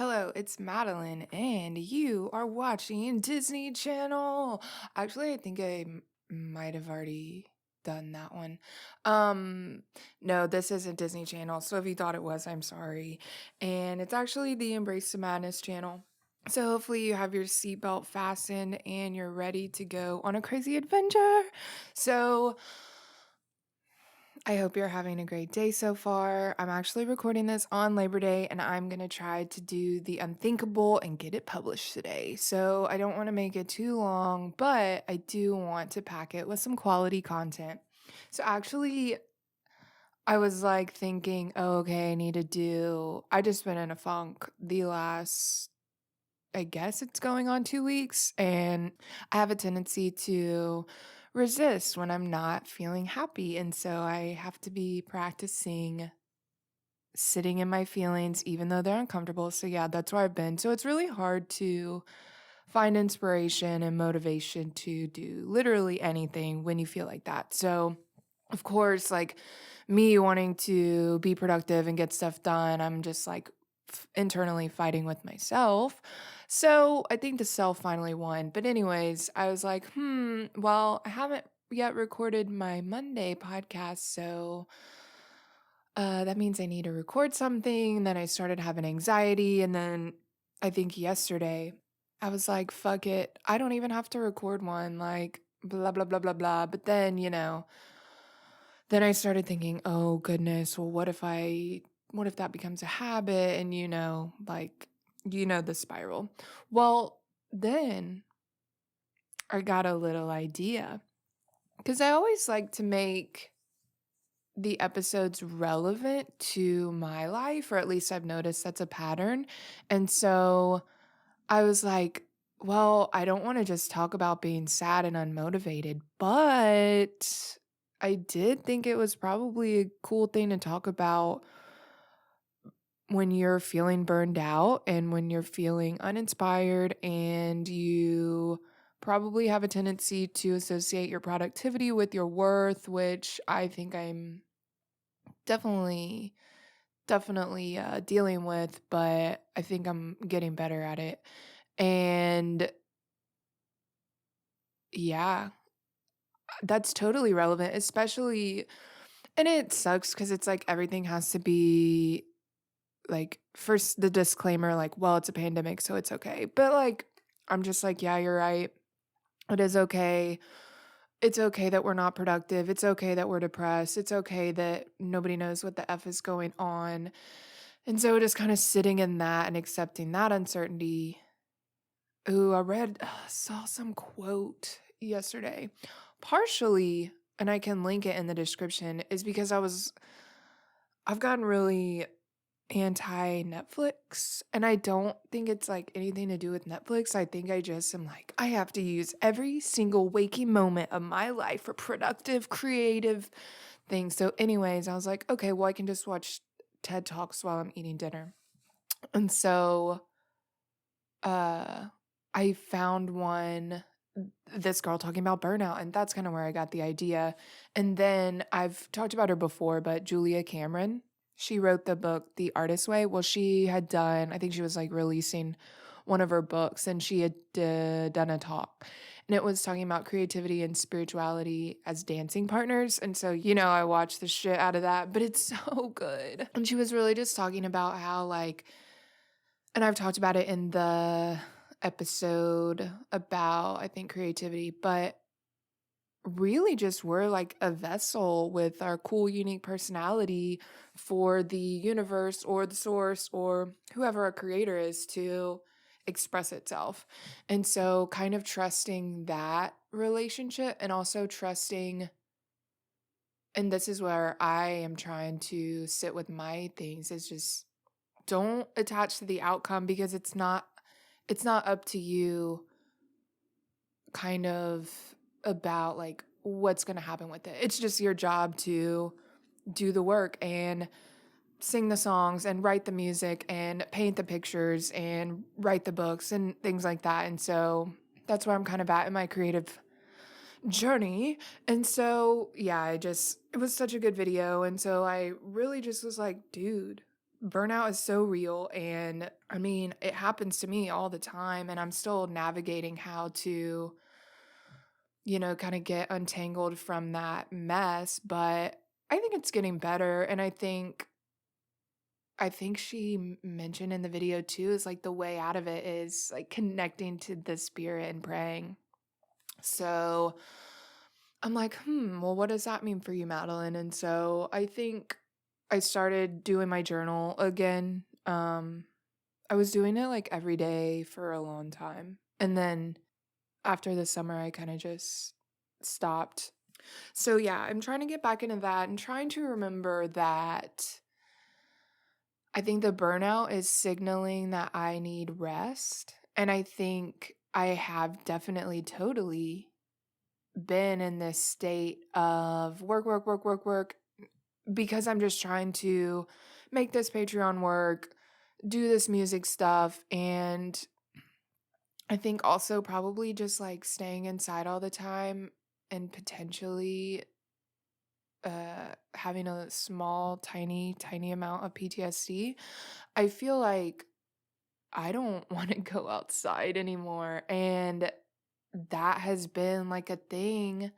Hello, it's Madeline, and you are watching Disney Channel. Actually, I think might have already done that one. Um, no, this isn't Disney Channel, so if you thought it was, I'm sorry. And it's actually the Embrace the Madness channel. So hopefully you have your seatbelt fastened and you're ready to go on a crazy adventure. So I hope you're having a great day so far. I'm actually recording this on Labor Day and I'm going to try to do the unthinkable and get it published today. So I don't want to make it too long, but I do want to pack it with some quality content. So actually, I was like thinking, oh, okay, I just been in a funk the last, I guess it's going on 2 weeks, and I have a tendency to resist when I'm not feeling happy. And so I have to be practicing sitting in my feelings, even though they're uncomfortable. So, yeah, that's where I've been. So, it's really hard to find inspiration and motivation to do literally anything when you feel like that. So, of course, like me wanting to be productive and get stuff done, I'm just like internally fighting with myself. So I think the self finally won. But, anyways, I was like, well, I haven't yet recorded my Monday podcast. So that means I need to record something. Then I started having anxiety. And then I think yesterday I was like, fuck it. I don't even have to record one. Like, blah, blah, blah, blah, blah. But then, then I started thinking, oh goodness, well, what if that becomes a habit? And, the spiral. Well, then I got a little idea because I always like to make the episodes relevant to my life, or at least I've noticed that's a pattern. And so I was like, well, I don't want to just talk about being sad and unmotivated, but I did think it was probably a cool thing to talk about when you're feeling burned out and when you're feeling uninspired, and you probably have a tendency to associate your productivity with your worth, which I think I'm definitely dealing with, but I think I'm getting better at it. And yeah, that's totally relevant, especially, and it sucks because it's like everything has to be like, first the disclaimer, like, well, it's a pandemic, so it's okay. But like, I'm just like, yeah, you're right. It is okay. It's okay that we're not productive. It's okay that we're depressed. It's okay that nobody knows what the F is going on. And so just kind of sitting in that and accepting that uncertainty. Ooh, saw some quote yesterday. Partially, and I can link it in the description, is because I've gotten really anti Netflix, and I don't think it's like anything to do with Netflix. I think I just am like, I have to use every single waking moment of my life for productive, creative things. So, anyways, I was like, okay, well, I can just watch TED Talks while I'm eating dinner. And so, uh, I found this girl talking about burnout, and that's kind of where I got the idea. And then I've talked about her before, but Julia Cameron, she wrote the book The Artist's Way. Well, she had done, I think she was like releasing one of her books, and she had done a talk, and it was talking about creativity and spirituality as dancing partners. And so, I watched the shit out of that, but it's so good. And she was really just talking about how, like, and I've talked about it in the episode about, I think, creativity, but really just we're like a vessel with our cool, unique personality for the universe or the source or whoever our creator is to express itself. And so, kind of trusting that relationship, and also trusting, and this is where I am trying to sit with my things, is just don't attach to the outcome, because it's not up to you, kind of, about like what's going to happen with it. It's just your job to do the work and sing the songs and write the music and paint the pictures and write the books and things like that. And so that's where I'm kind of at in my creative journey. And so, yeah, it was such a good video. And so I really just was like, dude, burnout is so real. And I mean, it happens to me all the time. And I'm still navigating how to, kind of get untangled from that mess. But I think it's getting better. And I think she mentioned in the video too is like the way out of it is like connecting to the spirit and praying. So I'm like, well, what does that mean for you, Madeline? And so I think I started doing my journal again. I was doing it like every day for a long time. And then after the summer, I kind of just stopped. So yeah, I'm trying to get back into that and trying to remember that I think the burnout is signaling that I need rest. And I think I have definitely totally been in this state of work, work, work, work, work, because I'm just trying to make this Patreon work, do this music stuff. And I think also probably just like staying inside all the time and potentially having a small, tiny, tiny amount of PTSD. I feel like I don't want to go outside anymore. And that has been like a thing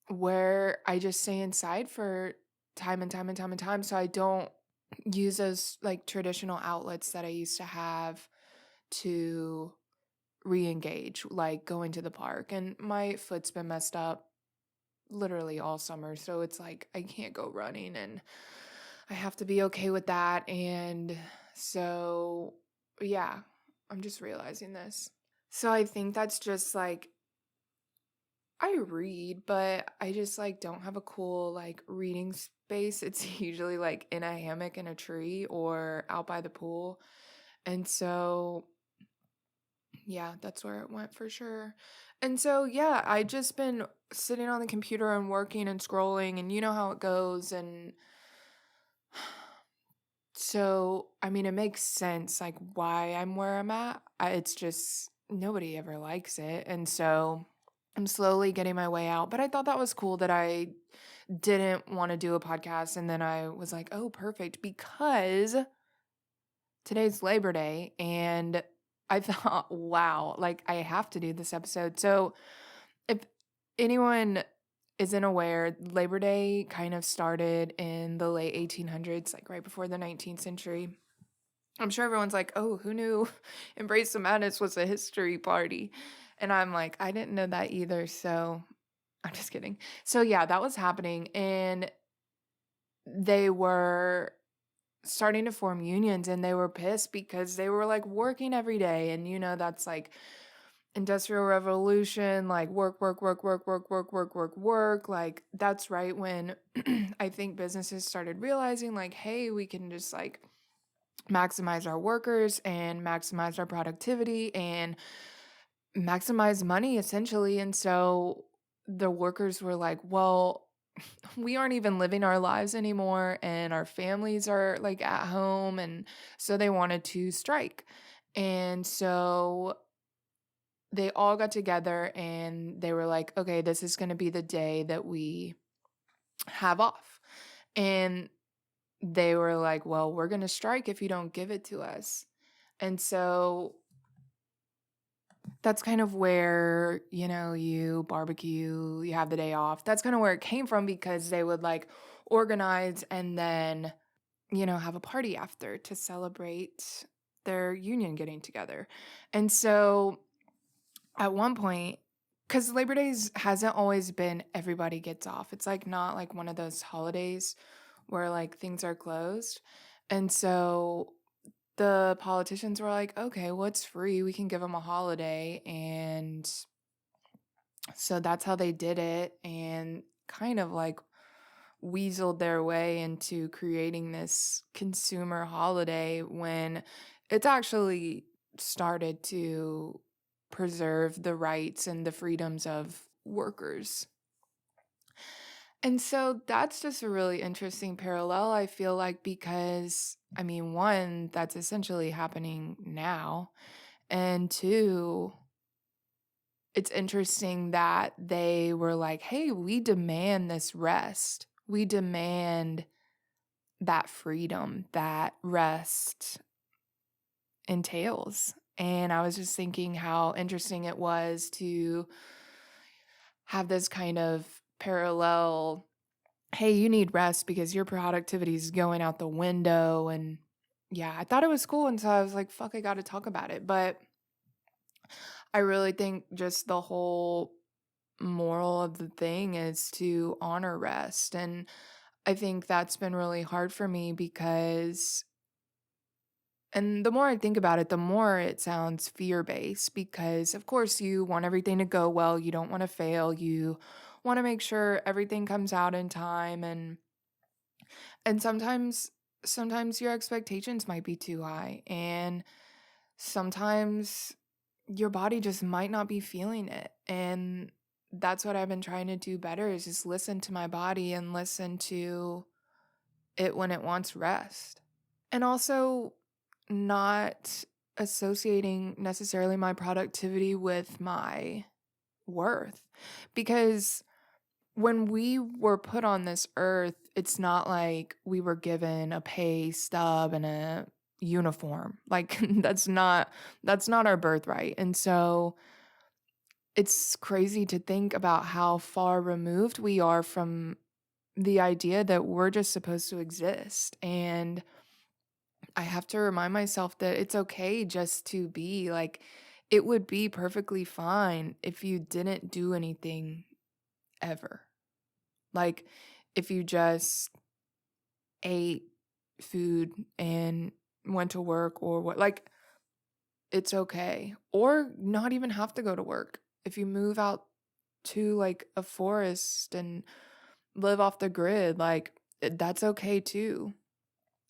where I just stay inside for time and time and time and time. So I don't use those like traditional outlets that I used to have to re engage, like going to the park. And my foot's been messed up literally all summer. So it's like I can't go running and I have to be okay with that. And so, yeah, I'm just realizing this. So I think that's just like I read, but I just like don't have a cool like reading space. It's usually like in a hammock in a tree or out by the pool. And so yeah, that's where it went for sure. And so yeah, I just been sitting on the computer and working and scrolling and you know how it goes. And so I mean it makes sense like why I'm where I'm at. It's just nobody ever likes it. And so I'm slowly getting my way out, but I thought that was cool that I didn't want to do a podcast. And then I was like, oh, perfect, because today's Labor Day. And I thought, wow, like I have to do this episode. So if anyone isn't aware, Labor Day kind of started in the late 1800s, like right before the 19th century. I'm sure everyone's like, oh, who knew Embrace the Madness was a history party? And I'm like, I didn't know that either. So I'm just kidding. So yeah, that was happening. And they were starting to form unions and they were pissed because they were like working every day. And that's like industrial revolution, like work, work, work, work, work, work, work, work, work. Like that's right when I think businesses started realizing like, hey, we can just like maximize our workers and maximize our productivity and maximize money essentially. And so the workers were like, well, we aren't even living our lives anymore and our families are like at home. And so they wanted to strike. And so they all got together and they were like, okay, this is going to be the day that we have off. And they were like, well, we're going to strike if you don't give it to us. And so that's kind of where, you barbecue, you have the day off. That's kind of where it came from because they would like organize and then, have a party after to celebrate their union getting together. And so at one point, because Labor Days hasn't always been everybody gets off. It's like not like one of those holidays where like things are closed. And so the politicians were like, okay, well, it's free. We can give them a holiday. And so that's how they did it and kind of like weaseled their way into creating this consumer holiday when it's actually started to preserve the rights and the freedoms of workers. And so that's just a really interesting parallel, I feel like, because, I mean, one, that's essentially happening now. And two, it's interesting that they were like, hey, we demand this rest. We demand that freedom that rest entails. And I was just thinking how interesting it was to have this kind of parallel, hey, you need rest because your productivity is going out the window. And yeah, I thought it was cool. And so I was like, fuck, I got to talk about it. But I really think just the whole moral of the thing is to honor rest. And I think that's been really hard for me because, and the more I think about it, the more it sounds fear based because, of course, you want everything to go well. You don't want to fail. You want to make sure everything comes out in time. And sometimes your expectations might be too high. And sometimes your body just might not be feeling it. And that's what I've been trying to do better is just listen to my body and listen to it when it wants rest. And also not associating necessarily my productivity with my worth. Because when we were put on this earth, it's not like we were given a pay stub and a uniform. Like that's not our birthright. And so it's crazy to think about how far removed we are from the idea that we're just supposed to exist. And I have to remind myself that it's okay just to be like, it would be perfectly fine if you didn't do anything ever. Like, if you just ate food and went to work or what, like, it's okay. Or not even have to go to work. If you move out to like a forest and live off the grid, like, that's okay too.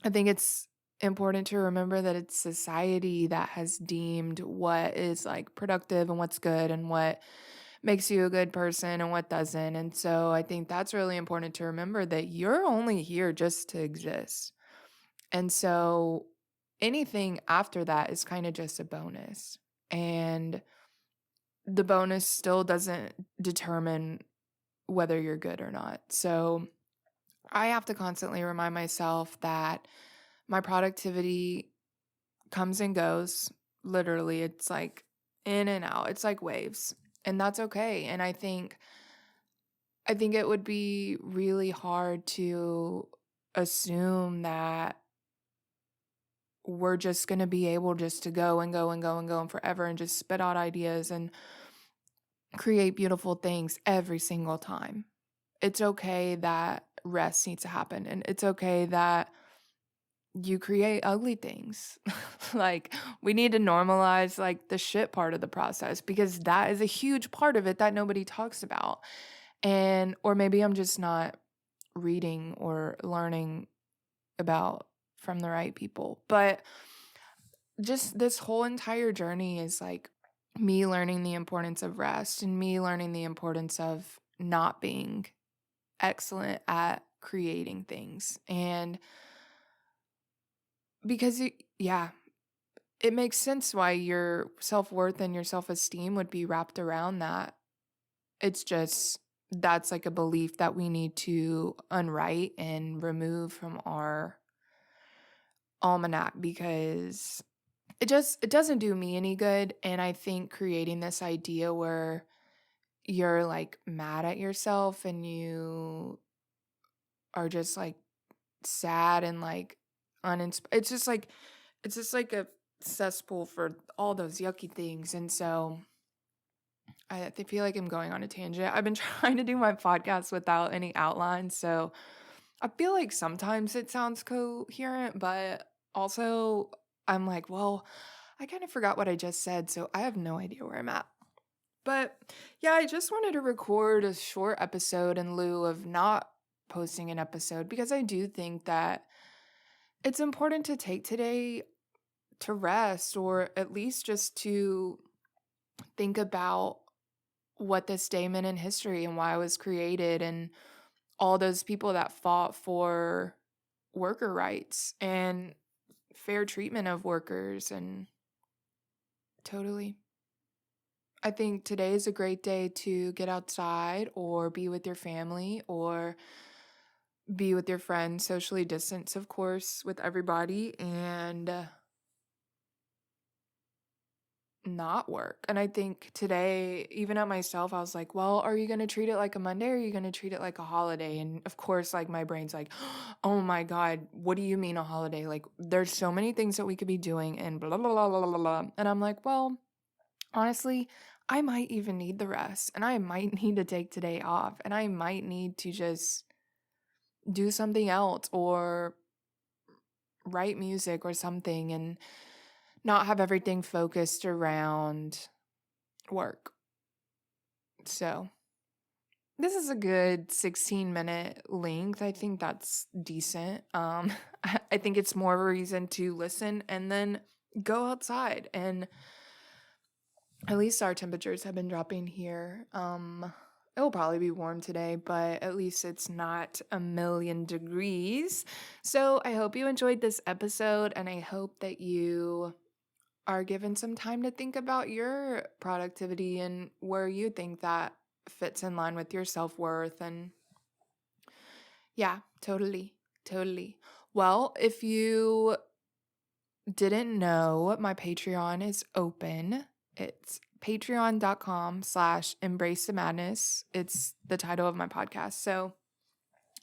I think it's important to remember that it's society that has deemed what is like productive and what's good and what makes you a good person and what doesn't. And so I think that's really important to remember that you're only here just to exist. And so anything after that is kind of just a bonus. And the bonus still doesn't determine whether you're good or not. So I have to constantly remind myself that my productivity comes and goes. Literally, it's like in and out. It's like waves. And that's okay. And I think it would be really hard to assume that we're just going to be able just to go and go and go and go and forever and just spit out ideas and create beautiful things every single time. It's okay that rest needs to happen, and it's okay that you create ugly things. Like, we need to normalize like the shit part of the process because that is a huge part of it that nobody talks about. And or maybe I'm just not reading or learning about from the right people. But just this whole entire journey is like me learning the importance of rest and me learning the importance of not being excellent at creating things. And because yeah, it makes sense why your self-worth and your self-esteem would be wrapped around that. It's just that's like a belief that we need to unwrite and remove from our almanac because it doesn't do me any good. And I think creating this idea where you're like mad at yourself and you are just like sad and like uninspired, it's just like a cesspool for all those yucky things. And so I feel like I'm going on a tangent. I've been trying to do my podcast without any outline, so I feel like sometimes it sounds coherent, but also I'm like, well, I kind of forgot what I just said, so I have no idea where I'm at. But yeah, I just wanted to record a short episode in lieu of not posting an episode because I do think that it's important to take today to rest or at least just to think about what this day meant in history and why it was created and all those people that fought for worker rights and fair treatment of workers. And totally, I think today is a great day to get outside or be with your family or be with your friends, socially distance, of course, with everybody, and not work. And I think today, even at myself, I was like, well, are you going to treat it like a Monday or are you going to treat it like a holiday? And of course, like my brain's like, oh my God, what do you mean a holiday? Like, there's so many things that we could be doing and blah, blah, blah, blah, blah, blah. And I'm like, well, honestly, I might even need the rest and I might need to take today off and I might need to just do something else or write music or something and not have everything focused around work. So, this is a good 16-minute length. I think that's decent. I think it's more of a reason to listen and then go outside. And at least our temperatures have been dropping here. It will probably be warm today, but at least it's not a million degrees. So, I hope you enjoyed this episode and I hope that you are given some time to think about your productivity and where you think that fits in line with your self-worth. And yeah, totally, totally. Well, if you didn't know, my Patreon is open. It's patreon.com/embrace the madness. It's the title of my podcast. So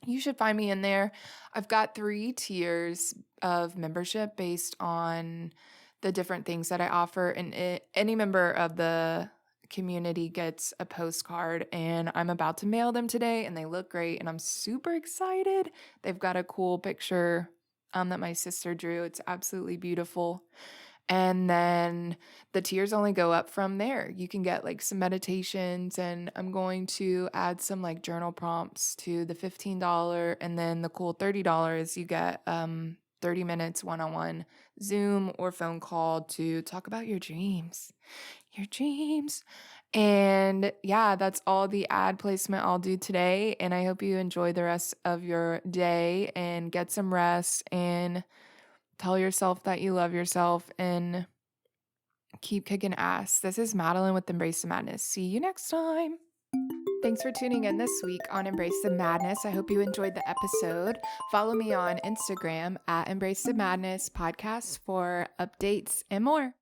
you should find me in there. I've got 3 tiers of membership based on the different things that I offer. And any member of the community gets a postcard, and I'm about to mail them today, and they look great, and I'm super excited. They've got a cool picture that my sister drew. It's absolutely beautiful. And then the tiers only go up from there. You can get like some meditations, and I'm going to add some like journal prompts to the $15. And then the cool $30, you get 30 minutes one-on-one Zoom or phone call to talk about your dreams. Your dreams. And yeah, that's all the ad placement I'll do today. And I hope you enjoy the rest of your day and get some rest and tell yourself that you love yourself and keep kicking ass. This is Madeline with Embrace the Madness. See you next time. Thanks for tuning in this week on Embrace the Madness. I hope you enjoyed the episode. Follow me on Instagram at Embrace the Madness Podcast for updates and more.